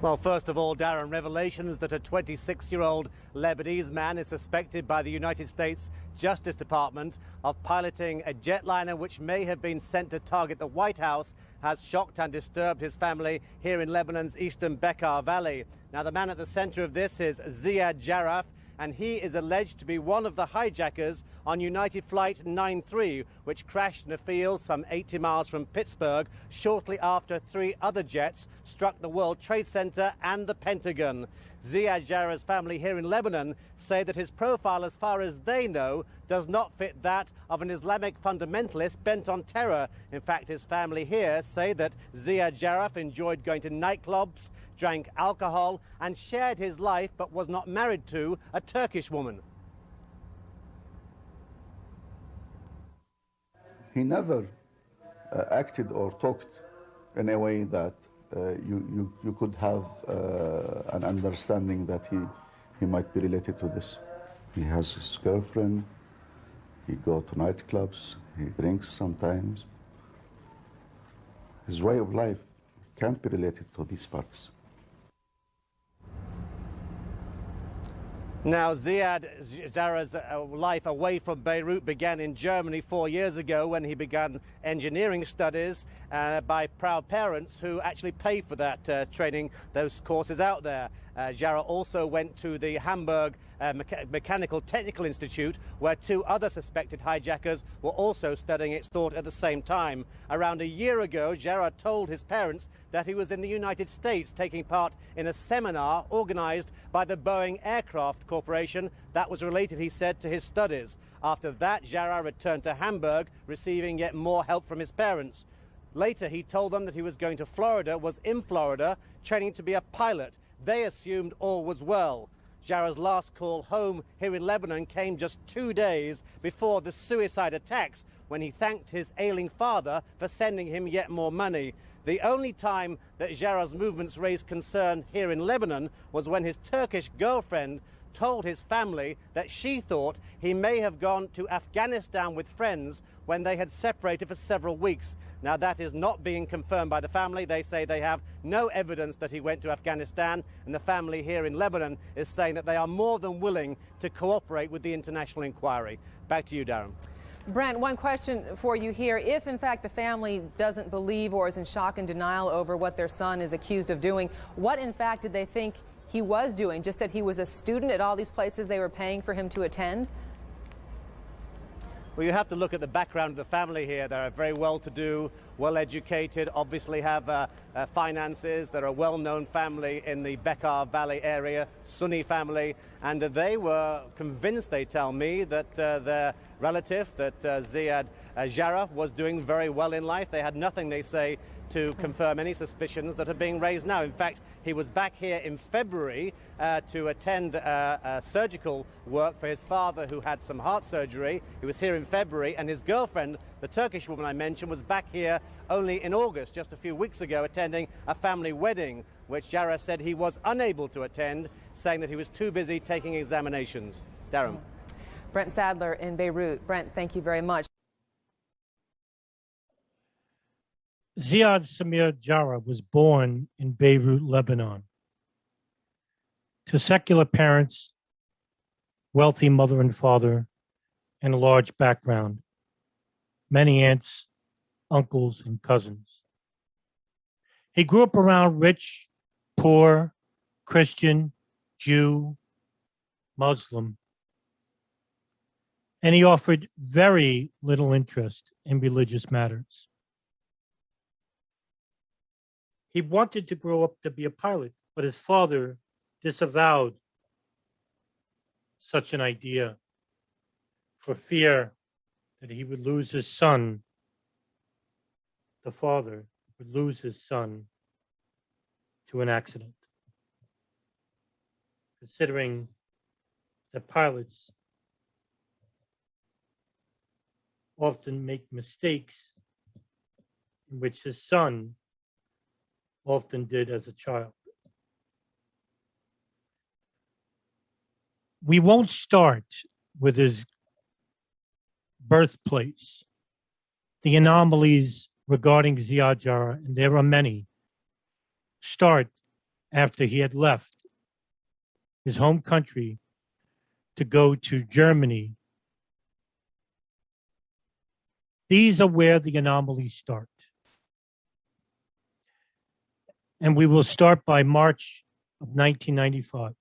Well, first of all, Darren, revelations that a 26-year-old Lebanese man is suspected by the United States Justice Department of piloting a jetliner which may have been sent to target the White House has shocked and disturbed his family here in Lebanon's eastern Bekaa Valley. Now, the man at the center of this is Ziad Jarrah, and he is alleged to be one of the hijackers on United Flight 93, which crashed in a field some 80 miles from Pittsburgh shortly after 3 other jets struck the World Trade Center and the Pentagon. Ziad Jarrah's family here in Lebanon say that his profile, as far as they know, does not fit that of an Islamic fundamentalist bent on terror. In fact, his family here say that Ziad Jarrah enjoyed going to nightclubs, drank alcohol and shared his life, but was not married to a Turkish woman. He never acted or talked in a way that you could have an understanding that he might be related to this. He has his girlfriend, he goes to nightclubs, he drinks sometimes. His way of life can't be related to these parts. Now, Ziad Jarrah's life away from Beirut began in Germany 4 years ago when he began engineering studies by proud parents who actually paid for that training, those courses out there. Jarrah also went to the Hamburg Mechanical Technical Institute, where 2 other suspected hijackers were also studying its thought at the same time. Around a year ago, Jarrah told his parents that he was in the United States taking part in a seminar organized by the Boeing Aircraft Corporation that was related, he said, to his studies. After that, Jarrah returned to Hamburg, receiving yet more help from his parents. Later, he told them that he was going to Florida, was in Florida, training to be a pilot. They assumed all was well. Jarrah's last call home here in Lebanon came just 2 days before the suicide attacks, when he thanked his ailing father for sending him yet more money. The only time that Jarrah's movements raised concern here in Lebanon was when his Turkish girlfriend told his family that she thought he may have gone to Afghanistan with friends when they had separated for several weeks. Now, that is not being confirmed by the family. They say they have no evidence that he went to Afghanistan, and the family here in Lebanon is saying that they are more than willing to cooperate with the international inquiry. Back to you, Darren. Brent, one question for you here. If, in fact, the family doesn't believe or is in shock and denial over what their son is accused of doing, what, in fact, did they think he was doing? Just that he was a student at all these places they were paying for him to attend? Well, you have to look at the background of the family here. They're very well-to-do, well-educated, obviously have finances. They're a well-known family in the Bekaa Valley area, Sunni family, and they were convinced, they tell me, that their relative, that Ziad Jarrah, was doing very well in life. They had nothing, they say, to confirm any suspicions that are being raised now. In fact, he was back here in February to attend surgical work for his father, who had some heart surgery. He was here in February, and his girlfriend, the Turkish woman I mentioned, was back here only in August, just a few weeks ago, attending a family wedding, which Jarrah said he was unable to attend, saying that he was too busy taking examinations. Darren. Brent Sadler in Beirut. Brent, thank you very much. Ziad Samir Jarrah was born in Beirut, Lebanon, to secular parents, wealthy mother and father, and a large background, many aunts, uncles, and cousins. He grew up around rich, poor, Christian, Jew, Muslim, and he offered very little interest in religious matters. He wanted to grow up to be a pilot, but his father disavowed such an idea for fear that he would lose his son. The father would lose his son to an accident. Considering that pilots often make mistakes, in which his son often did as a child. We won't start with his birthplace, the anomalies regarding Ziad Jarrah, and there are many, start after he had left his home country to go to Germany. These are where the anomalies start. And we will start by March of 1995.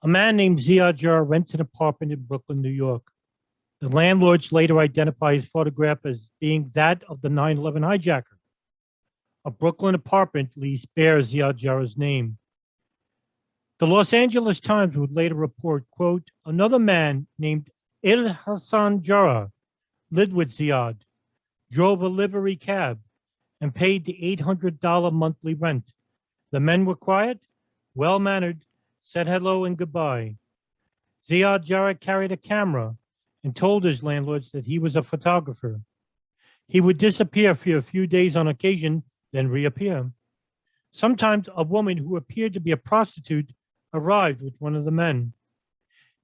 A man named Ziad Jarrah rents an apartment in Brooklyn, New York. The landlords later identify his photograph as being that of the 9/11 hijacker. A Brooklyn apartment lease bears Ziad Jarrah's name. The Los Angeles Times would later report, quote, another man named Hassan Jarrah lived with Ziad, drove a livery cab, and paid the $800 monthly rent. The men were quiet, well-mannered, said hello and goodbye. Ziad Jarrah carried a camera and told his landlords that he was a photographer. He would disappear for a few days on occasion, then reappear. Sometimes a woman who appeared to be a prostitute arrived with one of the men.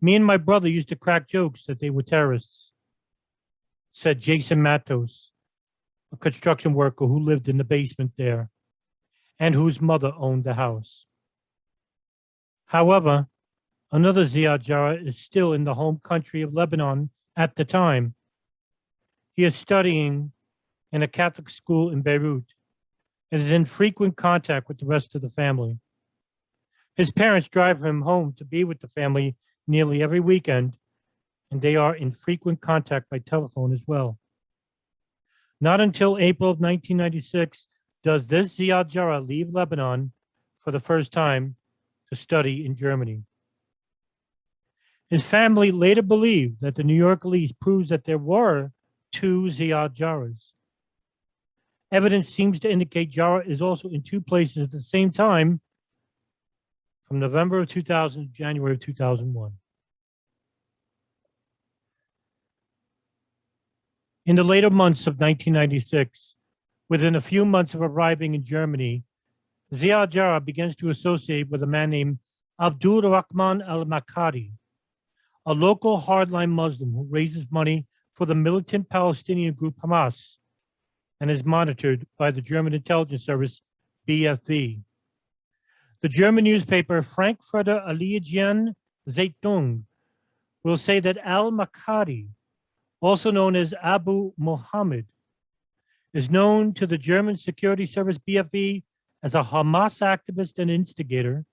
Me and my brother used to crack jokes that they were terrorists, said Jason Matos, a construction worker who lived in the basement there and whose mother owned the house. However, another Ziad Jarrah is still in the home country of Lebanon at the time. He is studying in a Catholic school in Beirut and is in frequent contact with the rest of the family. His parents drive him home to be with the family nearly every weekend, and they are in frequent contact by telephone as well. Not until April of 1996 does this Ziad Jarrah leave Lebanon for the first time to study in Germany. His family later believed that the New York lease proves that there were two Ziad Jarrahs. Evidence seems to indicate Jarrah is also in two places at the same time from November of 2000 to January of 2001. In the later months of 1996, within a few months of arriving in Germany, Ziad Jarrah begins to associate with a man named Abdul Rahman al-Makari, a local hardline Muslim who raises money for the militant Palestinian group Hamas and is monitored by the German intelligence service BFV. The German newspaper Frankfurter Allgemeine Zeitung will say that al-Makari, also known as Abu Muhammad, is known to the German security service BFV as a Hamas activist and instigator,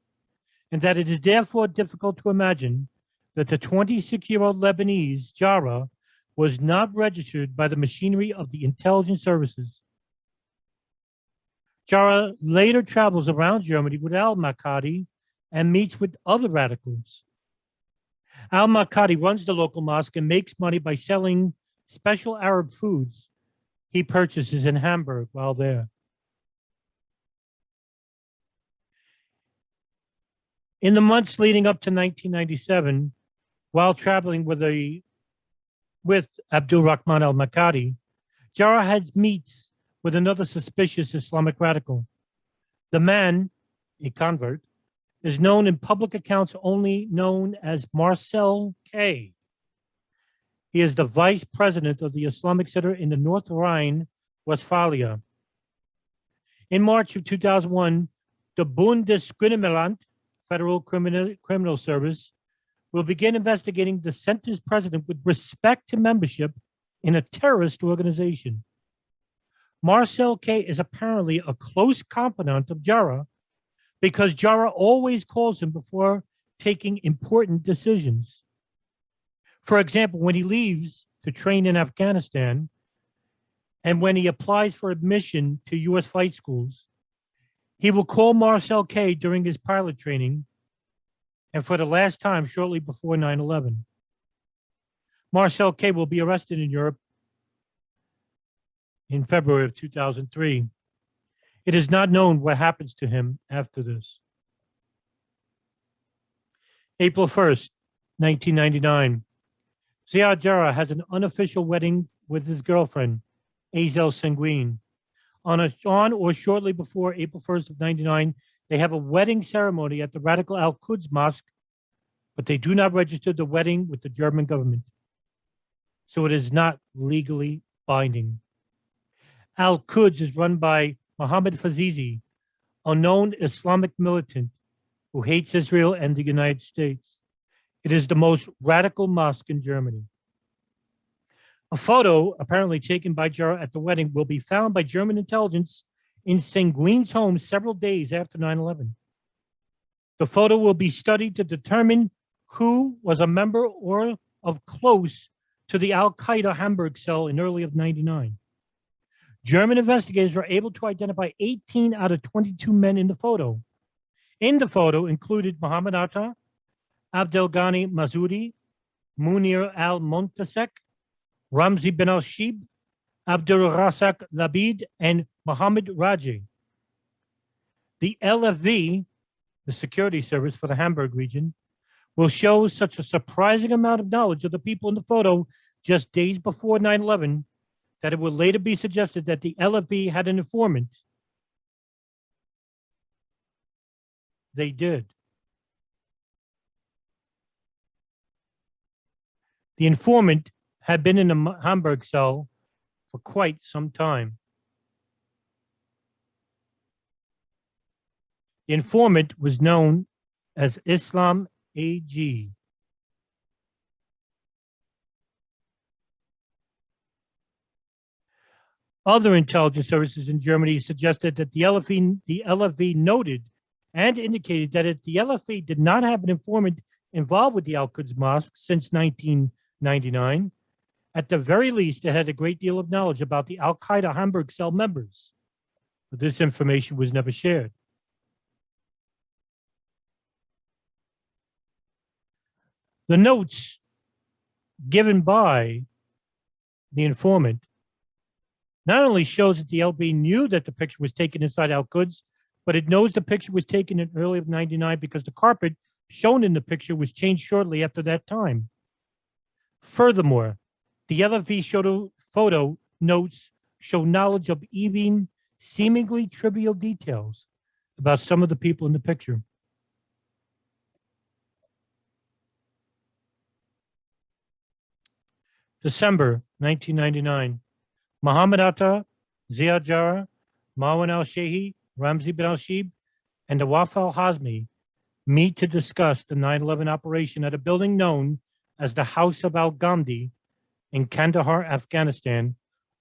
and that it is therefore difficult to imagine that the 26-year-old Lebanese Jarrah was not registered by the machinery of the intelligence services. Jarrah later travels around Germany with al-Makari and meets with other radicals. Al-Makari runs the local mosque and makes money by selling special Arab foods he purchases in Hamburg while there. In the months leading up to 1997, while traveling with Abdul Rahman al-Makari, Jarrah had meets with another suspicious Islamic radical. The man, a convert, is known in public accounts only known as Marcel K. He is the vice president of the Islamic Center in the North Rhine-Westphalia. In March of 2001, the Bundeskriminalamt, Federal Criminal Service, will begin investigating the center's president with respect to membership in a terrorist organization. Marcel K. is apparently a close confidant of Jarrah because Jarrah always calls him before taking important decisions. For example, when he leaves to train in Afghanistan and when he applies for admission to U.S. flight schools, he will call Marcel K. during his pilot training and for the last time shortly before 9/11. Marcel K. will be arrested in Europe in February of 2003. It is not known what happens to him after this. April 1st, 1999. Ziad Jarrah has an unofficial wedding with his girlfriend, Azel Senguin. On or shortly before April 1st of 99, they have a wedding ceremony at the radical Al-Quds Mosque, but they do not register the wedding with the German government. So it is not legally binding. Al-Quds is run by Mohammed Fazizi, a known Islamic militant who hates Israel and the United States. It is the most radical mosque in Germany. A photo, apparently taken by Jarrah at the wedding, will be found by German intelligence in Senguin's home several days after 9/11. The photo will be studied to determine who was a member or of close to the al-Qaeda Hamburg cell in early of 99. German investigators were able to identify 18 out of 22 men in the photo. In the photo included Muhammad Atta, Abdelghani Mazoudi, Munir al-Montasek, Ramzi bin al-Shib, Abdul Razak Labid, and Mohammed Raji. The LFV, the security service for the Hamburg region, will show such a surprising amount of knowledge of the people in the photo just days before 9/11 that it will later be suggested that the LFV had an informant. They did. The informant had been in the Hamburg cell for quite some time. The informant was known as Islam AG. Other intelligence services in Germany suggested that the LFV noted and indicated that if the LFV did not have an informant involved with the Al-Quds Mosque since 1999, at the very least, it had a great deal of knowledge about the Al-Qaeda Hamburg cell members. But this information was never shared. The notes given by the informant not only shows that the LB knew that the picture was taken inside Al-Quds, but it knows the picture was taken in early of 99 because the carpet shown in the picture was changed shortly after that time. Furthermore, the LFV photo notes show knowledge of even seemingly trivial details about some of the people in the picture. December 1999, Muhammad Atta, Ziad Jarrah, Marwan al-Shehi, Ramzi bin al-Shib, and Nawaf al-Hazmi meet to discuss the 9/11 operation at a building known as the House of al-Ghamdi in Kandahar, Afghanistan,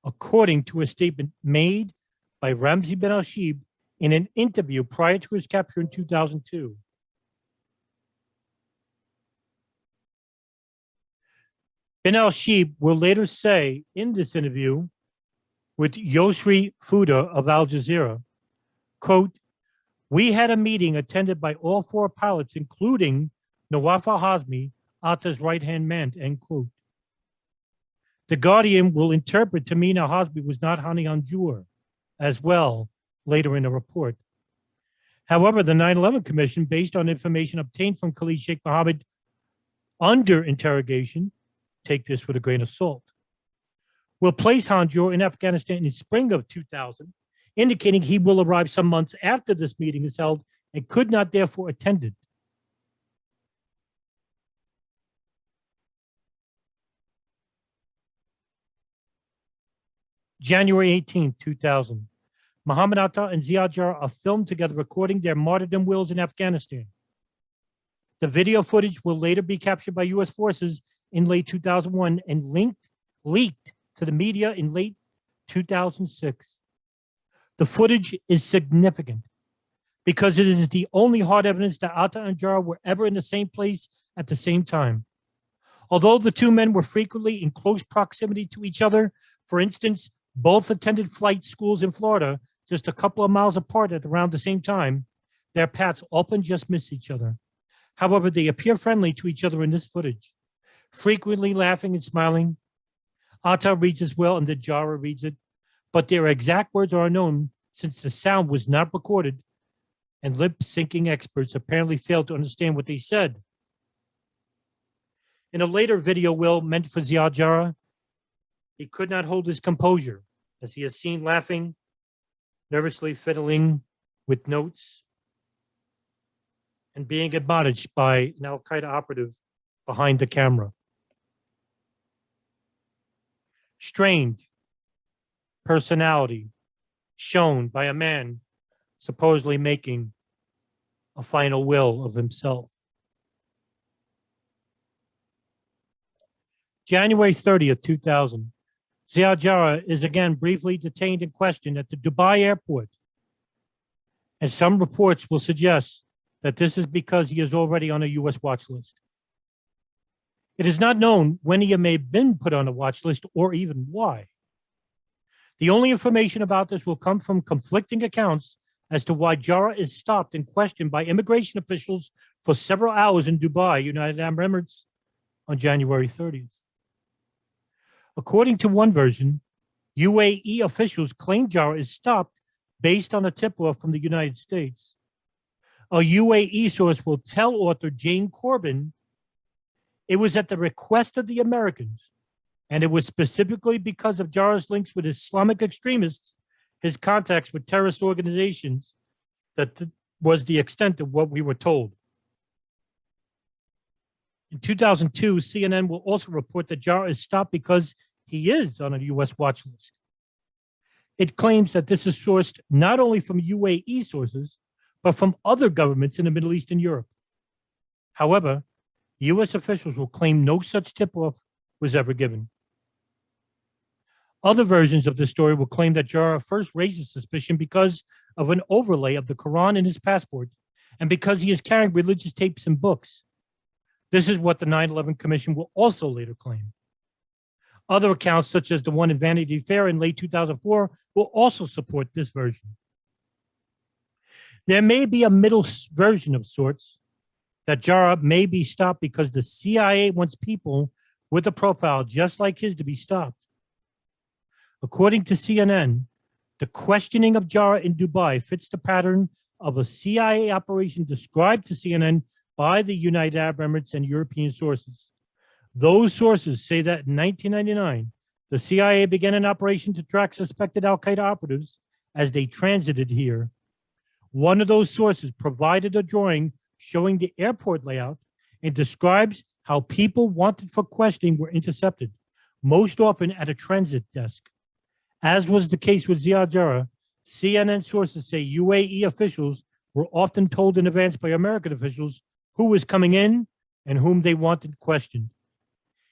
according to a statement made by Ramzi bin al-Shib in an interview prior to his capture in 2002. Bin al-Shib will later say in this interview with Yosri Fuda of Al Jazeera, quote, "We had a meeting attended by all four pilots, including Nawaf al-Hazmi, Atta's right-hand man," end quote. The Guardian will interpret to mean al-Hazmi was not Hani Anjur as well later in the report. However, the 9/11 Commission, based on information obtained from Khalid Sheikh Mohammed under interrogation, take this with a grain of salt, will place Hanjur in Afghanistan in spring of 2000, indicating he will arrive some months after this meeting is held and could not therefore attend it. January 18, 2000, Muhammad Atta and Ziad Jarrah are filmed together recording their martyrdom wills in Afghanistan. The video footage will later be captured by U.S. forces in late 2001 and leaked to the media in late 2006. The footage is significant because it is the only hard evidence that Atta and Jarrah were ever in the same place at the same time. Although the two men were frequently in close proximity to each other, for instance, both attended flight schools in Florida just a couple of miles apart at around the same time, their paths often just miss each other. However, they appear friendly to each other in this footage, frequently laughing and smiling. Atta reads as well and the Jarrah reads it, but their exact words are unknown since the sound was not recorded and lip-syncing experts apparently failed to understand what they said. In a later video will meant for Ziad Jarrah, he could not hold his composure as he is seen laughing, nervously fiddling with notes, and being admonished by an al-Qaeda operative behind the camera. Strange personality shown by a man supposedly making a final will of himself. January 30th, 2000, Ziad Jarrah is again briefly detained and questioned at the Dubai airport. And some reports will suggest that this is because he is already on a U.S. watch list. It is not known when he may have been put on a watch list or even why. The only information about this will come from conflicting accounts as to why Jarrah is stopped and questioned by immigration officials for several hours in Dubai, United Arab Emirates, on January 30th. According to one version, UAE officials claim Jarrah is stopped based on a tip-off from the United States. A UAE source will tell author Jane Corbin it was at the request of the Americans, and it was specifically because of Jarrah's links with Islamic extremists, his contacts with terrorist organizations, that was the extent of what we were told. In 2002, CNN will also report that Jarrah is stopped because he is on a U.S. watch list. It claims that this is sourced not only from UAE sources, but from other governments in the Middle East and Europe. However, U.S. officials will claim no such tip-off was ever given. Other versions of the story will claim that Jarrah first raises suspicion because of an overlay of the Quran in his passport and because he is carrying religious tapes and books. This is what the 9/11 Commission will also later claim. Other accounts, such as the one in Vanity Fair in late 2004, will also support this version. There may be a middle version of sorts, that Jarrah may be stopped because the CIA wants people with a profile just like his to be stopped. According to CNN, the questioning of Jarrah in Dubai fits the pattern of a CIA operation described to CNN by the United Arab Emirates and European sources. Those sources say that in 1999, the CIA began an operation to track suspected al-Qaeda operatives as they transited here. One of those sources provided a drawing showing the airport layout and describes how people wanted for questioning were intercepted, most often at a transit desk. As was the case with Ziad Jarrah, CNN sources say UAE officials were often told in advance by American officials who was coming in and whom they wanted questioned.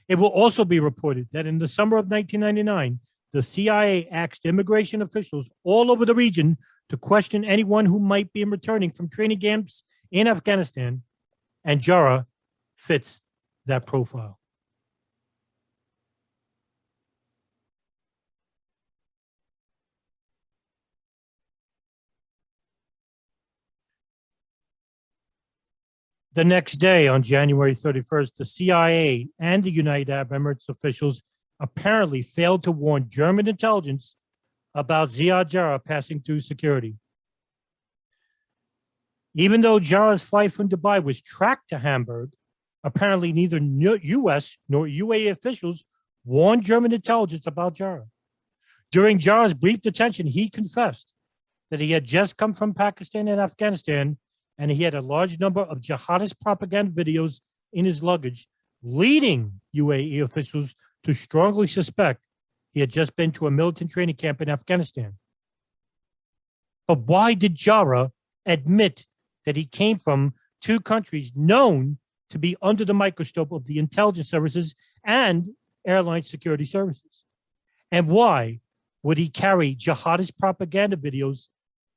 It will also be reported that in the summer of 1999, the CIA asked immigration officials all over the region to question anyone who might be returning from training camps in Afghanistan, and Jarrah fits that profile. The next day, on January 31st, the CIA and the United Arab Emirates officials apparently failed to warn German intelligence about Ziad Jarrah passing through security. Even though Jarrah's flight from Dubai was tracked to Hamburg, apparently neither U.S. nor UAE officials warned German intelligence about Jarrah. During Jarrah's brief detention, he confessed that he had just come from Pakistan and Afghanistan, and he had a large number of jihadist propaganda videos in his luggage, leading UAE officials to strongly suspect he had just been to a militant training camp in Afghanistan. But why did Jarrah admit that he came from two countries known to be under the microscope of the intelligence services and airline security services? And why would he carry jihadist propaganda videos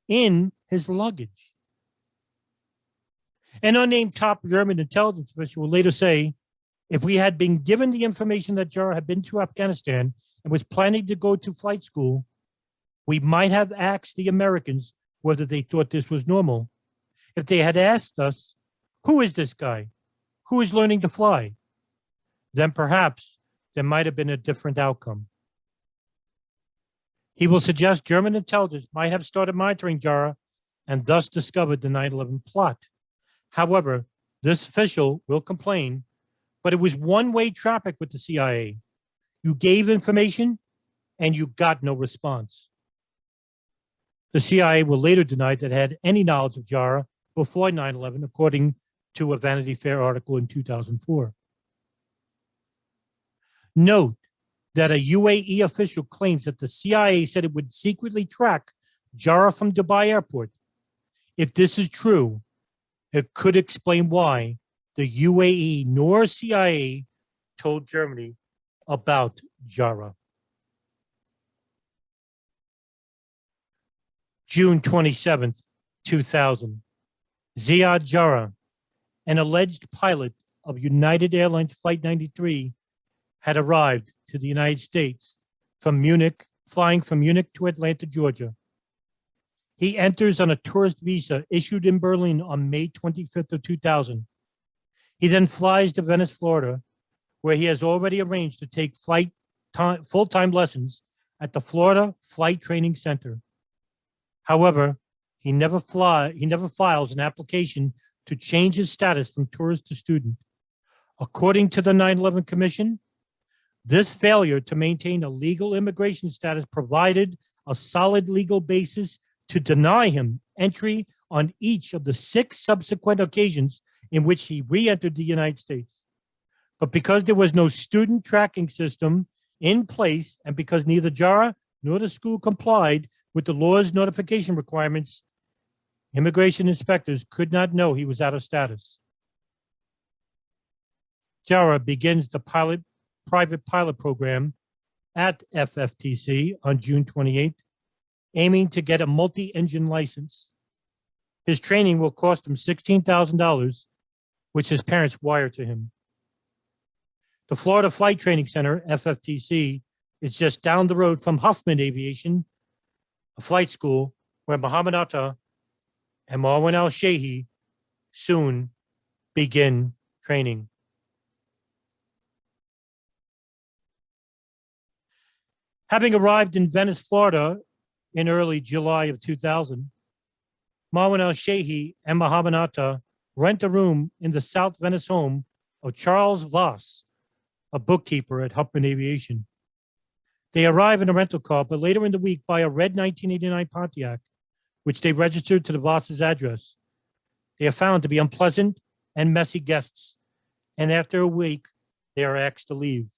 in his luggage? An unnamed top German intelligence official will later say, if we had been given the information that Jarrah had been to Afghanistan and was planning to go to flight school, we might have asked the Americans whether they thought this was normal. If they had asked us, who is this guy? Who is learning to fly? Then perhaps there might have been a different outcome. He will suggest German intelligence might have started monitoring Jarrah and thus discovered the 9/11 plot. However, this official will complain, but it was one-way traffic with the CIA. You gave information and you got no response. The CIA will later deny that it had any knowledge of Jarrah before 9/11, according to a Vanity Fair article in 2004. Note that a UAE official claims that the CIA said it would secretly track Jarrah from Dubai airport, If this is true, it could explain why the UAE nor CIA told Germany about Jarrah. June 27th, 2000. Ziad Jarrah, an alleged pilot of United Airlines Flight 93, had arrived to the United States from Munich, flying from Munich to Atlanta, Georgia. He enters on a tourist visa issued in Berlin on May 25th of 2000. He then flies to Venice, Florida, where he has already arranged to take full-time lessons at the Florida Flight Training Center. However, he never files an application to change his status from tourist to student. According to the 9/11 Commission, this failure to maintain a legal immigration status provided a solid legal basis to deny him entry on each of the 6 subsequent occasions in which he re-entered the United States. But because there was no student tracking system in place, and because neither Jarrah nor the school complied with the law's notification requirements, immigration inspectors could not know he was out of status. Jarrah begins the private pilot program at FFTC on June 28th, aiming to get a multi-engine license. His training will cost him $16,000, which his parents wire to him. The Florida Flight Training Center, FFTC, is just down the road from Huffman Aviation, a flight school where Mohammed Atta and Marwan al-Shehi soon begin training. Having arrived in Venice, Florida in early July of 2000, Marwan al-Shehi and Mohammed Atta rent a room in the South Venice home of Charles Voss, a bookkeeper at Huffman Aviation. They arrive in a rental car, but later in the week buy a red 1989 Pontiac, which they registered to the Voss's address. They are found to be unpleasant and messy guests, and after a week, they are asked to leave.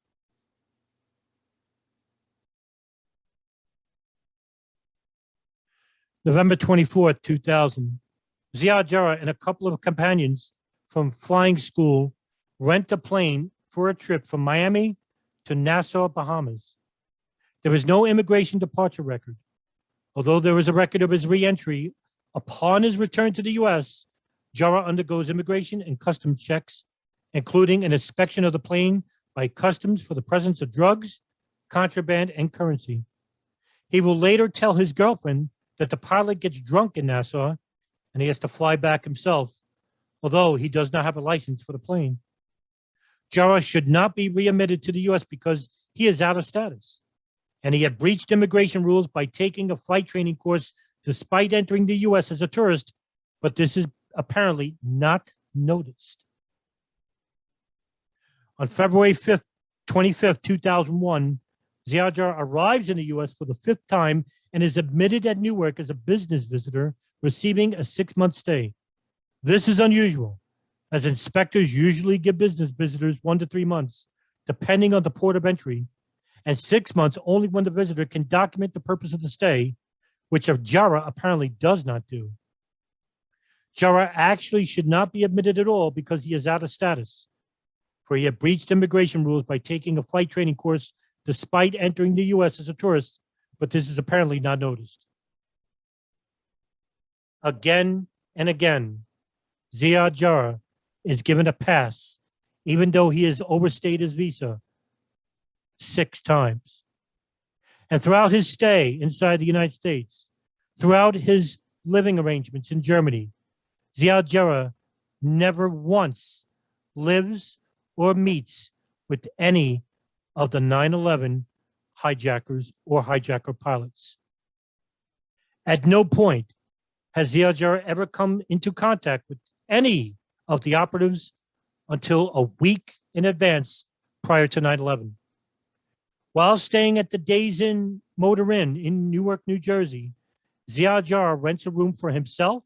November 24th, 2000. Ziad Jarrah and a couple of companions from flying school rent a plane for a trip from Miami to Nassau, Bahamas. There is no immigration departure record, although there is a record of his re-entry. Upon his return to the U.S., Jarrah undergoes immigration and customs checks, including an inspection of the plane by customs for the presence of drugs, contraband, and currency. He will later tell his girlfriend that the pilot gets drunk in Nassau and he has to fly back himself, although he does not have a license for the plane. Jarrah should not be readmitted to the U.S. because he is out of status, and he had breached immigration rules by taking a flight training course despite entering the U.S. as a tourist, but this is apparently not noticed. On February 25th, 2001, Ziad Jarrah arrives in the U.S. for the 5th time and is admitted at Newark as a business visitor, receiving a 6-month stay. This is unusual, as inspectors usually give business visitors 1 to 3 months, depending on the port of entry, and 6 months only when the visitor can document the purpose of the stay, which Jarrah apparently does not do. Jarrah actually should not be admitted at all because he is out of status, for he had breached immigration rules by taking a flight training course despite entering the U.S. as a tourist, but this is apparently not noticed. Again and again, Ziad Jarrah is given a pass, even though he has overstayed his visa 6 times. And throughout his stay inside the United States, throughout his living arrangements in Germany, Ziad Jarrah never once lives or meets with any of the 9/11 hijackers or hijacker pilots. At no point has Ziad Jarrah ever come into contact with any of the operatives until a week in advance prior to 9/11. While staying at the Days Inn Motor Inn in Newark, New Jersey, Ziad Jarrah rents a room for himself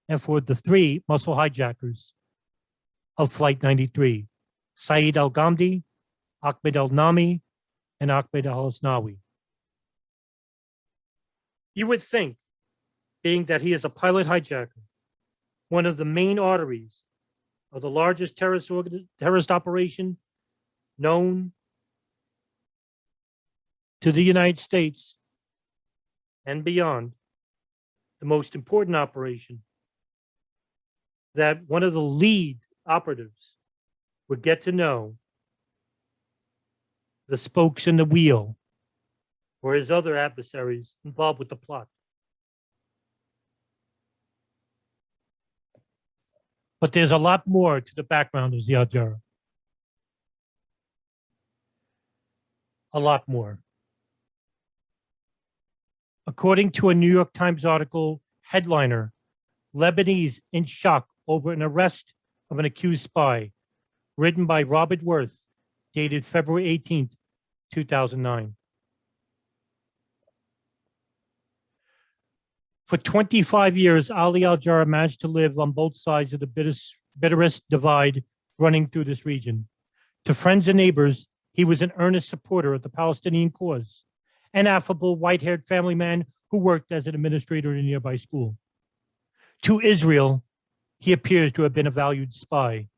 and for the 3 muscle hijackers of Flight 93, Saeed Al-Ghamdi, Ahmed Al-Nami, and Ahmed Al-Hasnawi. You would think being that he is a pilot hijacker, one of the main arteries of the largest terrorist operation known to the United States and beyond, the most important operation that one of the lead operatives would get to know the spokes in the wheel or his other adversaries involved with the plot. But there's a lot more to the background of Ziad Jarrah. A lot more. According to a New York Times article, headliner, Lebanese in shock over an arrest of an accused spy, written by Robert Worth, dated February 18th, 2009. For 25 years, Ali al-Jarrah managed to live on both sides of the bitterest divide running through this region. To friends and neighbors, he was an earnest supporter of the Palestinian cause, an affable, white-haired family man who worked as an administrator in a nearby school. To Israel, he appears to have been a valued spy,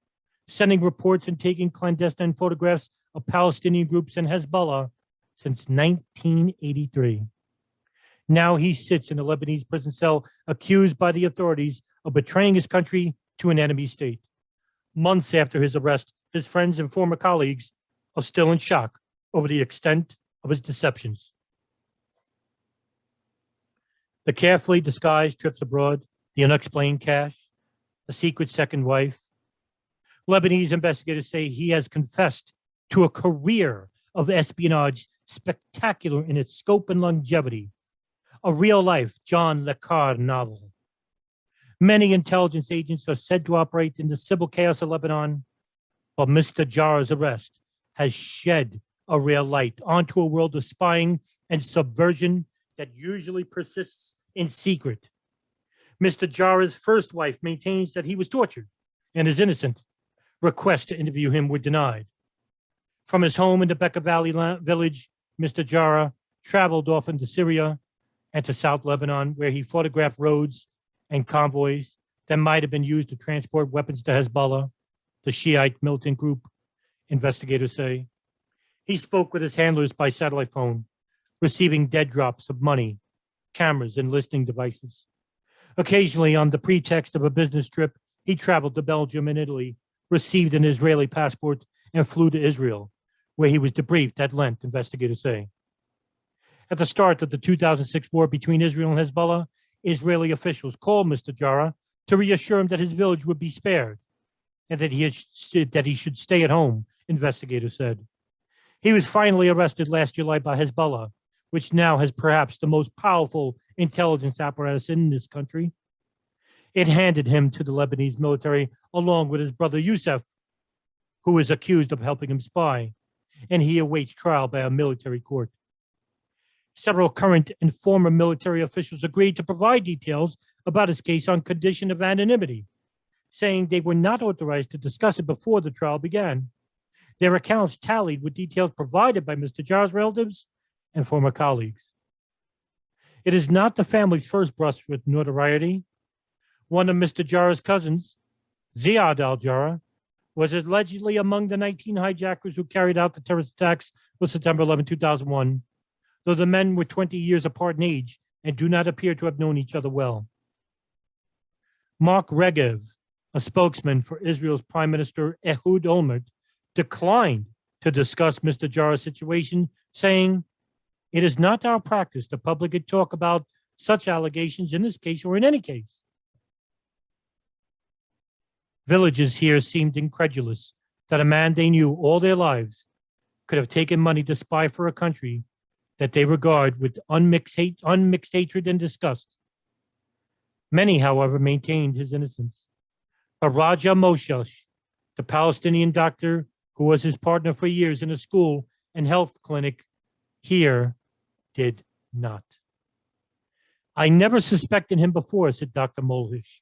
sending reports and taking clandestine photographs of Palestinian groups and Hezbollah since 1983. Now he sits in a Lebanese prison cell, accused by the authorities of betraying his country to an enemy state. Months after his arrest, his friends and former colleagues are still in shock over the extent of his deceptions. The carefully disguised trips abroad, the unexplained cash, a secret second wife. Lebanese investigators say he has confessed to a career of espionage spectacular in its scope and longevity, a real-life John le Carre novel. Many intelligence agents are said to operate in the civil chaos of Lebanon, but Mr. Jarrah's arrest has shed a real light onto a world of spying and subversion that usually persists in secret. Mr. Jarrah's first wife maintains that he was tortured and is innocent. Requests to interview him were denied. From his home in the Bekaa Valley village, Mr. Jarrah traveled often to Syria and to South Lebanon, where he photographed roads and convoys that might have been used to transport weapons to Hezbollah, the Shiite militant group, investigators say. He spoke with his handlers by satellite phone, receiving dead drops of money, cameras, and listening devices. Occasionally, on the pretext of a business trip, he traveled to Belgium and Italy, received an Israeli passport, and flew to Israel, where he was debriefed at length, investigators say. At the start of the 2006 war between Israel and Hezbollah, Israeli officials called Mr. Jarrah to reassure him that his village would be spared and that he should stay at home, investigators said. He was finally arrested last July by Hezbollah, which now has perhaps the most powerful intelligence apparatus in this country. It handed him to the Lebanese military along with his brother Youssef, who is accused of helping him spy, and he awaits trial by a military court. Several current and former military officials agreed to provide details about his case on condition of anonymity, saying they were not authorized to discuss it before the trial began. Their accounts tallied with details provided by Mr. Jarrah's relatives and former colleagues. It is not the family's first brush with notoriety. One of Mr. Jarrah's cousins, Ziad al-Jarrah, was allegedly among the 19 hijackers who carried out the terrorist attacks on September 11, 2001, though the men were 20 years apart in age and do not appear to have known each other well. Mark Regev, a spokesman for Israel's Prime Minister Ehud Olmert, declined to discuss Mr. Jarrah's situation, saying, "It is not our practice to publicly talk about such allegations in this case or in any case." Villagers here seemed incredulous that a man they knew all their lives could have taken money to spy for a country that they regard with unmixed hatred and disgust. Many, however, maintained his innocence. But Raja Moshesh, the Palestinian doctor who was his partner for years in a school and health clinic here, did not. "I never suspected him before," said Dr. Moshesh.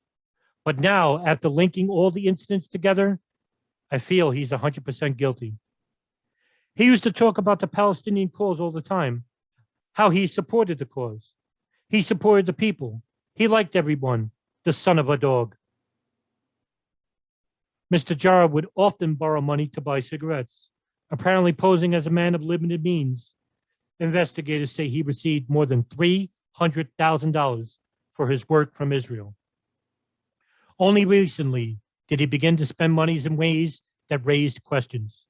"But now, after linking all the incidents together, I feel he's 100% guilty." He used to talk about the Palestinian cause all the time, how he supported the cause. He supported the people, He liked everyone, the son of a dog. Mr. Jarrah would often borrow money to buy cigarettes, apparently posing as a man of limited means. Investigators say he received more than $300,000 for his work from Israel. Only recently did he begin to spend monies in ways that raised questions.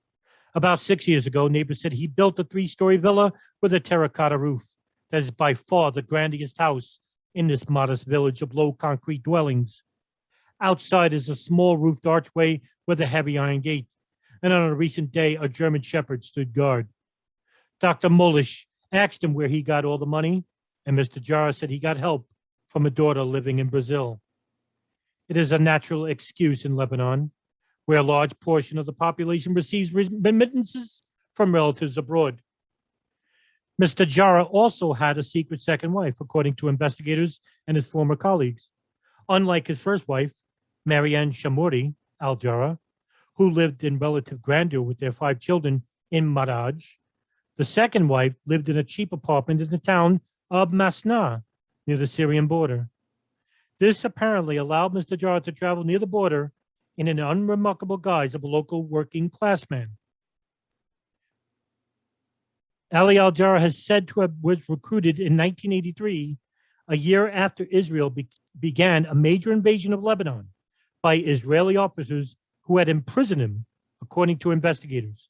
About 6 years ago, neighbors said he built a 3-story villa with a terracotta roof that is by far the grandest house in this modest village of low concrete dwellings. Outside is a small roofed archway with a heavy iron gate, and on a recent day, a German shepherd stood guard. Dr. Mullish asked him where he got all the money, and Mr. Jarrah said he got help from a daughter living in Brazil. It is a natural excuse in Lebanon, where a large portion of the population receives remittances from relatives abroad. Mr. Jarrah also had a secret second wife, according to investigators and his former colleagues. Unlike his first wife, Marianne Shamuri, al-Jarrah, who lived in relative grandeur with their 5 children in Maraj, the second wife lived in a cheap apartment in the town of Masna, near the Syrian border. This apparently allowed Mr. Jarrah to travel near the border in an unremarkable guise of a local working class man. Ali al-Jarrah has said to have was recruited in 1983, a year after Israel began a major invasion of Lebanon by Israeli officers who had imprisoned him, according to investigators.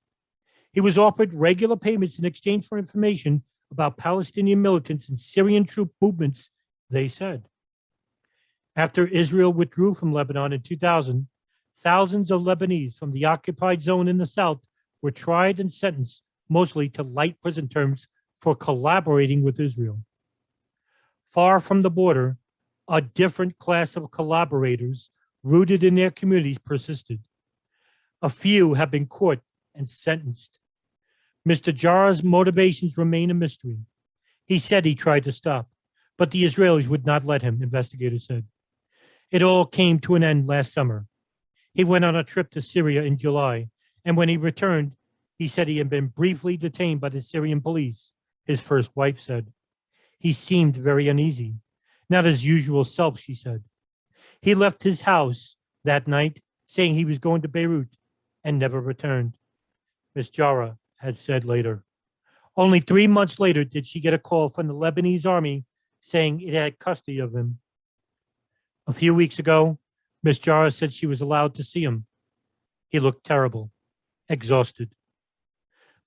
He was offered regular payments in exchange for information about Palestinian militants and Syrian troop movements, they said. After Israel withdrew from Lebanon in 2000, thousands of Lebanese from the occupied zone in the south were tried and sentenced mostly to light prison terms for collaborating with Israel. Far from the border, a different class of collaborators rooted in their communities persisted. A few have been caught and sentenced. Mr. Jarrah's motivations remain a mystery. He said he tried to stop, but the Israelis would not let him, investigators said. It all came to an end last summer. He went on a trip to Syria in July, and when he returned, he said he had been briefly detained by the Syrian police, his first wife said. He seemed very uneasy, not his usual self, she said. He left his house that night saying he was going to Beirut and never returned, Ms. Jarrah had said later. Only 3 months later did she get a call from the Lebanese army saying it had custody of him. A few weeks ago, Ms. Jarrah said she was allowed to see him. He looked terrible, exhausted.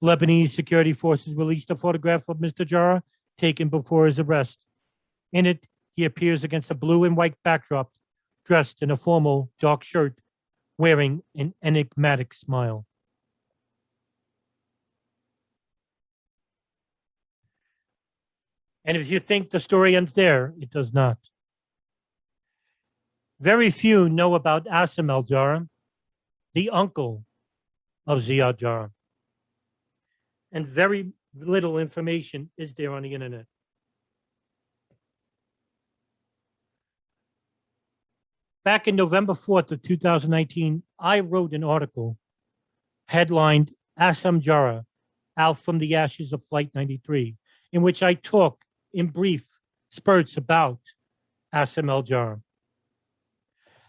Lebanese security forces released a photograph of Mr. Jarrah taken before his arrest. In it, he appears against a blue and white backdrop, dressed in a formal dark shirt, wearing an enigmatic smile. And if you think the story ends there, it does not. Very few know about Assem al-Jarrah, the uncle of Ziad Jarrah. And very little information is there on the internet. Back in November 4th of 2019, I wrote an article headlined Assem Jarrah, Out from the Ashes of Flight 93, in which I talk in brief spurts about Assem al-Jarrah.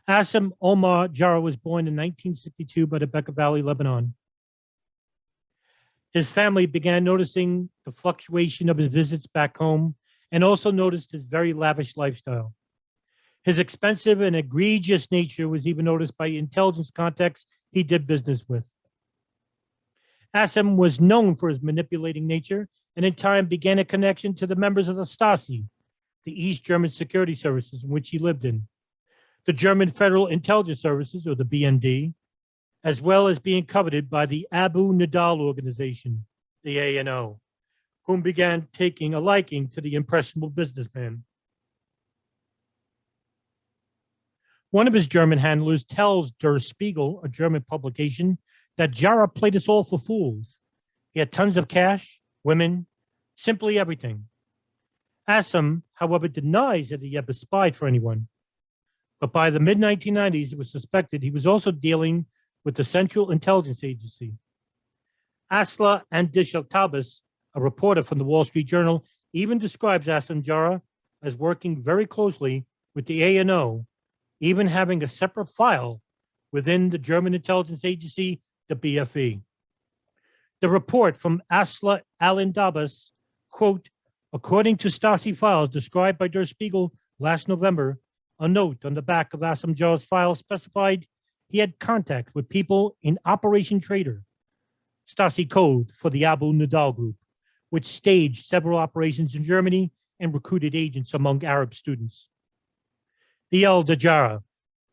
Assem Omar Jarrah was born in 1962 by the Bekaa Valley, Lebanon. His family began noticing the fluctuation of his visits back home and also noticed his very lavish lifestyle. His expensive and egregious nature was even noticed by intelligence contacts he did business with. Assem was known for his manipulating nature and in time began a connection to the members of the Stasi, the East German security services in which he lived in, the German Federal Intelligence Services, or the BND, as well as being coveted by the Abu Nidal Organization, the ANO, whom began taking a liking to the impressionable businessman. One of his German handlers tells Der Spiegel, a German publication, that Jarrah played us all for fools. He had tons of cash, women, simply everything. Assem, however, denies that he ever spied for anyone. But by the mid-1990s, it was suspected he was also dealing with the Central Intelligence Agency. Asla Andishaltabas, a reporter from the Wall Street Journal, even describes Assem Jarrah, as working very closely with the ANO, even having a separate file within the German intelligence agency, the BFE. The report from Asla Al-Indabas, quote, according to Stasi files described by Der Spiegel last November, a note on the back of Assem Jarrah's file specified he had contact with people in Operation Trader, Stasi code for the Abu Nidal group, which staged several operations in Germany and recruited agents among Arab students. The al-Jarrah,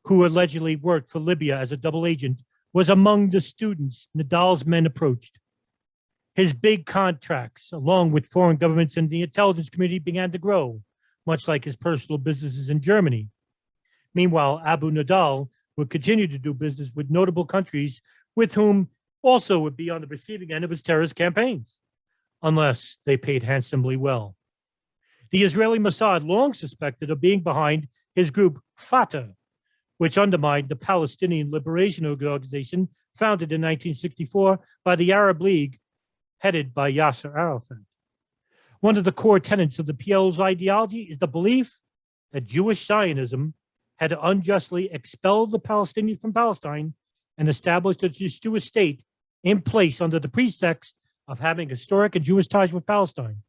who allegedly worked for Libya as a double agent, was among the students Nidal's men approached. His big contracts, along with foreign governments and the intelligence community, began to grow, much like his personal businesses in Germany. Meanwhile, Abu Nidal would continue to do business with notable countries with whom also would be on the receiving end of his terrorist campaigns, unless they paid handsomely well. The Israeli Mossad long suspected of being behind his group Fatah, which undermined the Palestinian Liberation Organization founded in 1964 by the Arab League, headed by Yasser Arafat. One of the core tenets of the PLO's ideology is the belief that Jewish Zionism had unjustly expelled the Palestinians from Palestine and established a Jewish state in place under the pretext of having historic and Jewish ties with Palestine.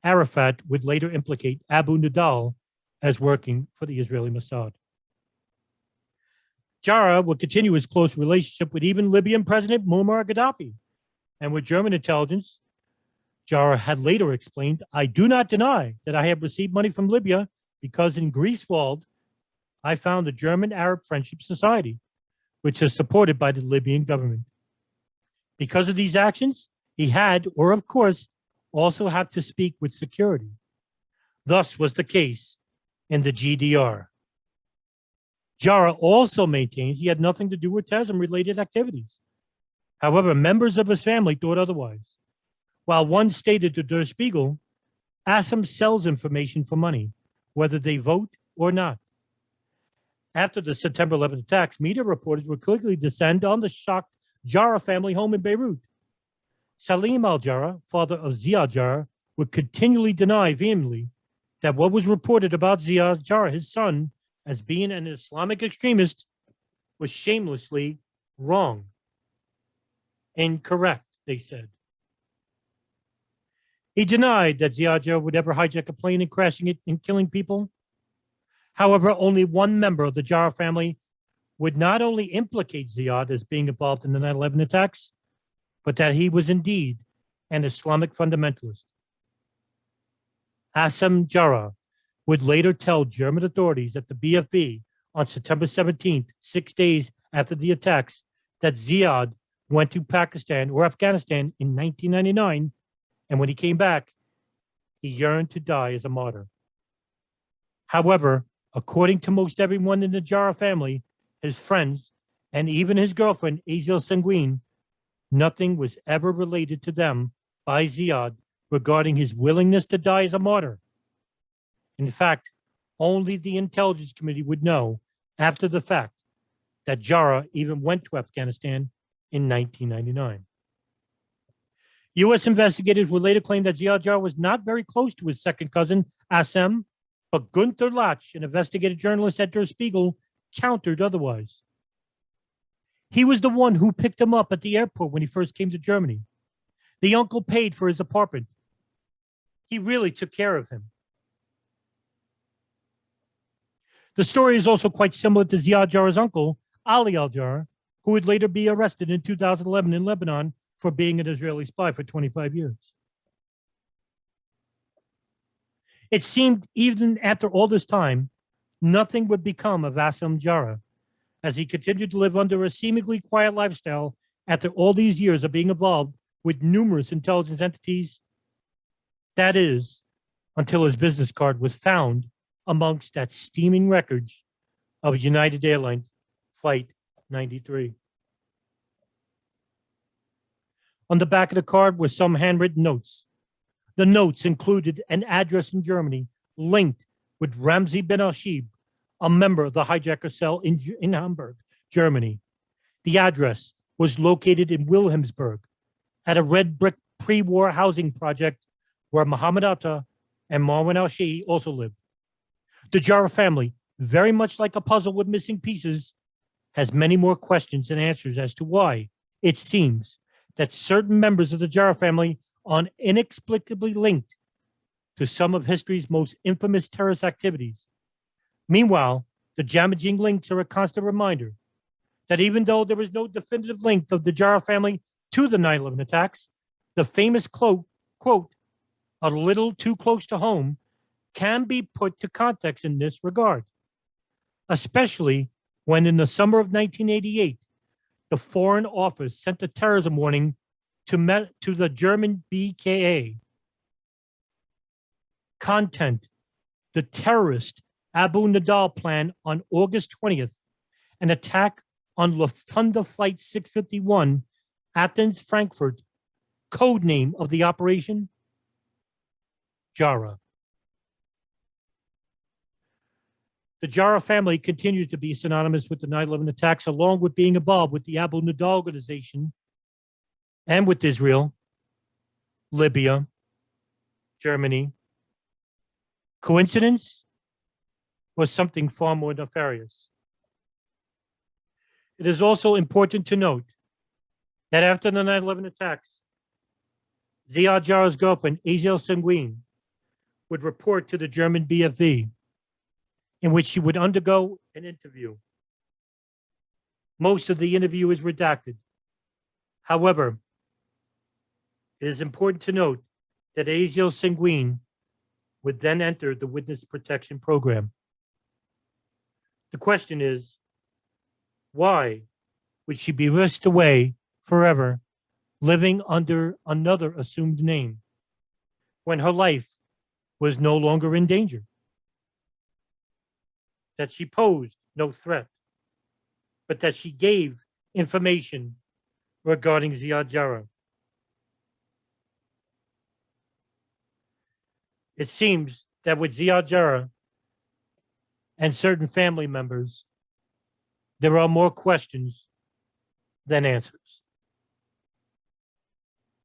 Arafat would later implicate Abu Nidal as working for the Israeli Mossad. Jarrah would continue his close relationship with even Libyan President Muammar Gaddafi, and with German intelligence. Jarrah had later explained, I do not deny that I have received money from Libya because in Greifswald, I found the German Arab Friendship Society, which is supported by the Libyan government. Because of these actions, he had, or of course, also have to speak with security. Thus was the case in the GDR. Jarrah also maintains he had nothing to do with terrorism-related activities. However, members of his family thought otherwise. While one stated to Der Spiegel, Assem sells information for money, whether they vote or not. After the September 11th attacks, media reporters would quickly descend on the shocked Jarrah family home in Beirut. Salim al-Jarrah, father of Ziad Jarrah, would continually deny vehemently that what was reported about Ziad Jarrah, his son, as being an Islamic extremist, was shamelessly wrong. Incorrect, they said. He denied that Ziad Jarrah would ever hijack a plane and crashing it and killing people. However, only one member of the Jarrah family would not only implicate Ziad as being involved in the 9/11 attacks, but that he was indeed an Islamic fundamentalist. Assem Jarrah would later tell German authorities at the BFE on September 17th, 6 days after the attacks, that Ziad went to Pakistan or Afghanistan in 1999, and when he came back, he yearned to die as a martyr. However, according to most everyone in the Jarrah family, his friends, and even his girlfriend, Azil Senguin, nothing was ever related to them by Ziad regarding his willingness to die as a martyr. In fact, only the intelligence committee would know after the fact that Jarrah even went to Afghanistan in 1999. U.S. investigators would later claim that Ziad Jarrah was not very close to his second cousin, Assem, but Gunther Lach, an investigative journalist at Der Spiegel, countered otherwise. He was the one who picked him up at the airport when he first came to Germany. The uncle paid for his apartment. He really took care of him. The story is also quite similar to Ziad Jarrah's uncle, Ali al-Jarrah, who would later be arrested in 2011 in Lebanon for being an Israeli spy for 25 years. It seemed even after all this time, nothing would become of Assem Jarrah, as he continued to live under a seemingly quiet lifestyle after all these years of being involved with numerous intelligence entities. That is, until his business card was found amongst that steaming wreckage of United Airlines Flight 93. On the back of the card were some handwritten notes. The notes included an address in Germany linked with Ramzi Ben Ashib, a member of the hijacker cell in Hamburg, Germany. The address was located in Wilhelmsburg at a red brick pre-war housing project where Mohammed Atta and Marwan al-Shehhi also lived. The Jarrah family, very much like a puzzle with missing pieces, has many more questions than answers as to why it seems that certain members of the Jarrah family are inexplicably linked to some of history's most infamous terrorist activities. Meanwhile, the damaging links are a constant reminder that even though there is no definitive link of the Jarrah family to the 9/11 attacks, the famous quote, a little too close to home, can be put to context in this regard, especially when in the summer of 1988, the Foreign Office sent a terrorism warning to the German BKA. Content: the terrorist Abu Nidal plan on August 20th, an attack on Lufthansa Flight 651, Athens-Frankfurt, code name of the operation, Jarrah. The Jarrah family continued to be synonymous with the 9/11 attacks, along with being involved with the Abu Nidal Organization and with Israel, Libya, Germany. Coincidence? Or something far more nefarious? It is also important to note that after the 9/11 attacks, Ziad Jarrah's girlfriend, Aziel Sanguine, would report to the German BFV, in which she would undergo an interview. Most of the interview is redacted. However, it is important to note that Aziel Sanguine would then enter the Witness Protection Program. The question is, why would she be whisked away forever, living under another assumed name, when her life was no longer in danger? That she posed no threat, but that she gave information regarding Ziad Jarrah. It seems that with Ziad Jarrah and certain family members, there are more questions than answers.